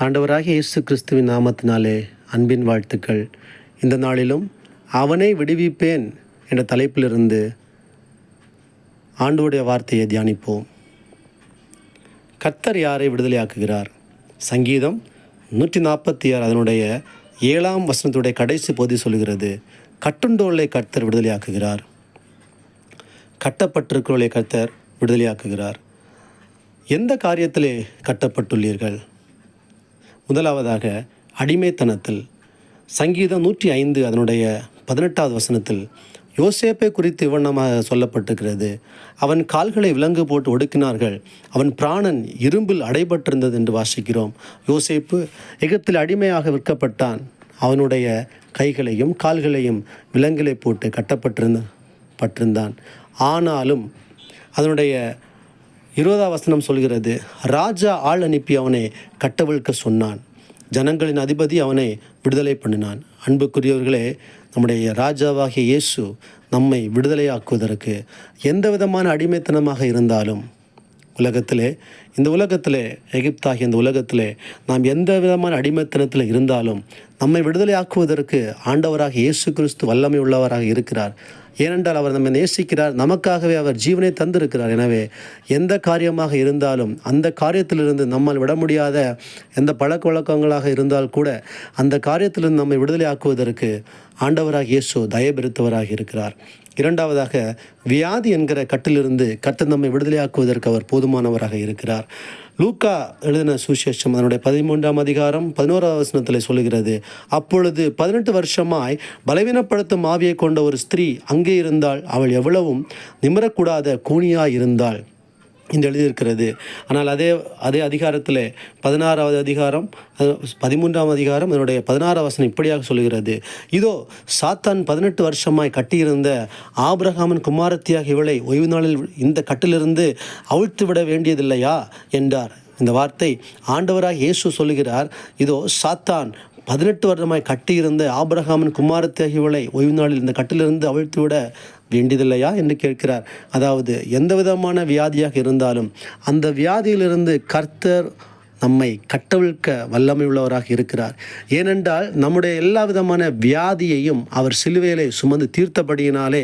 ஆண்டவராகிய இயேசு கிறிஸ்துவின் நாமத்தினாலே அன்பின் வாழ்த்துக்கள். இந்த நாளிலும் அவனை விடுவிப்பேன் என்ற தலைப்பிலிருந்து ஆண்டவருடைய வார்த்தையை தியானிப்போம். கர்த்தர் விடுதலையாக்குகிறார். சங்கீதம் 146 அதனுடைய 7ஆம் வசனத்துடைய கடைசி பகுதி சொல்கிறது, கட்டுண்டோலை கர்த்தர் விடுதலையாக்குகிறார், கட்டப்பட்டிருக்கிறவர்களை கர்த்தர் விடுதலையாக்குகிறார். எந்த காரியத்திலே கட்டப்பட்டுள்ளீர்கள்? முதலாவதாக அடிமைத்தனத்தில். சங்கீதம் 105 அதனுடைய 18வது வசனத்தில் யோசேப்பை குறித்து இவ்வண்ணமாக சொல்லப்பட்டிருக்கிறது, அவன் கால்களை விலங்கு போட்டு ஒடுக்கினார்கள், அவன் பிராணன் இரும்பில் அடைபட்டிருந்தது என்று வாசிக்கிறோம். யோசேப்பு எகிப்தில் அடிமையாக விற்கப்பட்டான். அவனுடைய கைகளையும் கால்களையும் விலங்கிலே போட்டு கட்டப்பட்டிருந்தான். ஆனாலும் அதனுடைய 20ஆம் வசனம் சொல்கிறது, ராஜா ஆள் அனுப்பி அவனை கட்டவிழ்க்க சொன்னான், ஜனங்களின் அதிபதி அவனை விடுதலை பண்ணினான். அன்புக்குரியவர்களே, நம்முடைய ராஜாவாகிய இயேசு நம்மை விடுதலையாக்குவதற்கு எந்த விதமான அடிமைத்தனமாக இருந்தாலும் இந்த உலகத்திலே எகிப்தாகிய இந்த உலகத்திலே நாம் எந்த விதமான அடிமைத்தனத்தில் இருந்தாலும் நம்மை விடுதலையாக்குவதற்கு ஆண்டவராக இயேசு கிறிஸ்து வல்லமை உள்ளவராக இருக்கிறார். ஏனென்றால் அவர் நம்மை நேசிக்கிறார், நமக்காகவே அவர் ஜீவனை தந்திருக்கிறார். எனவே எந்த காரியமாக இருந்தாலும் அந்த காரியத்திலிருந்து நம்மால் விட முடியாத எந்த பழக்க வழக்கங்களாக இருந்தால் கூட அந்த காரியத்திலிருந்து நம்மை விடுதலையாக்குவதற்கு ஆண்டவராக இயேசு தயபெருத்தவராக இருக்கிறார். இரண்டாவதாக, வியாதி என்கிற கட்டிலிருந்து கர்த்தர் நம்மை விடுதலையாக்குவதற்கு அவர் போதுமானவராக இருக்கிறார். லூக்கா எழுதின சுவிசேஷம் அதனுடைய 13ஆம் அதிகாரம் 11ஆம் வசனத்தில் சொல்லுகிறது, அப்பொழுது 18 வருஷமாய் பலவீனப்படுத்தும் ஆவியை கொண்ட ஒரு ஸ்திரீ அங்கே இருந்தாள், அவள் எவ்வளவும் நிமிரக்கூடாத கூனியாய் இருந்தாள் என்று எழுதியிருக்கிறது. ஆனால் அதே அதிகாரத்தில் 16வது அதிகாரம் 13ஆம் அதிகாரம் அதனுடைய 16ஆம் வசனம் இப்படியாக சொல்கிறது, இதோ சாத்தான் 18 வருஷமாய் கட்டியிருந்த ஆபிரகாமின் குமாரத்தியாக இவளை ஓய்வு நாளில் இந்த கட்டிலிருந்து அவிழ்த்து விட வேண்டியதில்லையா என்றார். இந்த வார்த்தை ஆண்டவராக இயேசு சொல்லுகிறார், இதோ சாத்தான் 18 வருடமாய் கட்டியிருந்த ஆபிரகாமின் குமாரத்தியாக இவளை ஓய்வு நாளில் இந்த கட்டிலிருந்து அவிழ்த்து விட வேண்டியதில்லையா என்று கேட்கிறார். அதாவது எந்த விதமான வியாதியாக இருந்தாலும் அந்த வியாதியிலிருந்து கர்த்தர் நம்மை கட்டவிழ்க்க வல்லமை உள்ளவராக இருக்கிறார். ஏனென்றால் நம்முடைய எல்லா விதமான வியாதியையும் அவர் சிலுவையிலே சுமந்து தீர்த்தபடியினாலே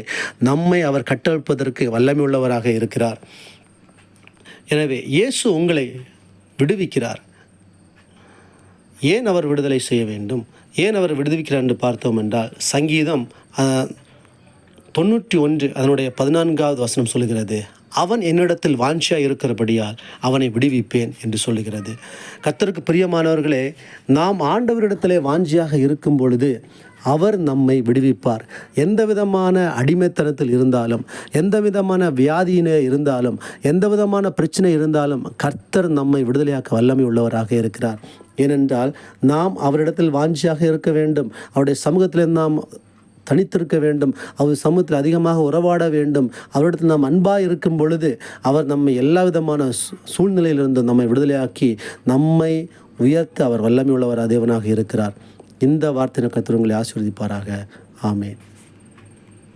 நம்மை அவர் கட்டவிழ்ப்பதற்கு வல்லமை உள்ளவராக இருக்கிறார். எனவே இயேசு உங்களை விடுவிக்கிறார். ஏன் அவர் விடுதலை செய்ய வேண்டும்? ஏன் அவர் விடுவிக்கிறார் என்று பார்த்தோம் என்றால், சங்கீதம் 91 அதனுடைய 14வது வசனம் சொல்லுகிறது, அவன் என்னிடத்தில் வாஞ்சியாக இருக்கிறபடியால் அவனை விடுவிப்பேன் என்று சொல்லுகிறது. கர்த்தருக்கு பிரியமானவர்களே, நாம் ஆண்டவரிடத்திலே வாஞ்சியாக இருக்கும் பொழுது அவர் நம்மை விடுவிப்பார். எந்த விதமான அடிமைத்தனத்தில் இருந்தாலும், எந்த விதமான வியாதியினே இருந்தாலும், எந்த விதமான பிரச்சனை இருந்தாலும் கர்த்தர் நம்மை விடுதலையாக்க வல்லமை உள்ளவராக இருக்கிறார். ஏனென்றால் நாம் அவரிடத்தில் வாஞ்சியாக இருக்க வேண்டும், அவருடைய சமூகத்தில் நாம் தனித்திருக்க வேண்டும், அவர் சமூகத்தில் அதிகமாக உறவாட வேண்டும். அவரிடத்தில் நாம் அன்பாக இருக்கும் பொழுது அவர் நம்மை எல்லா விதமான சூழ்நிலையிலிருந்து நம்மை விடுதலையாக்கி நம்மை உயர்த்த அவர் வல்லமை உள்ளவர் தேவனாக இருக்கிறார். இந்த வார்த்தை கர்த்தர் உங்களை ஆசீர்வதிப்பாராக. ஆமென்.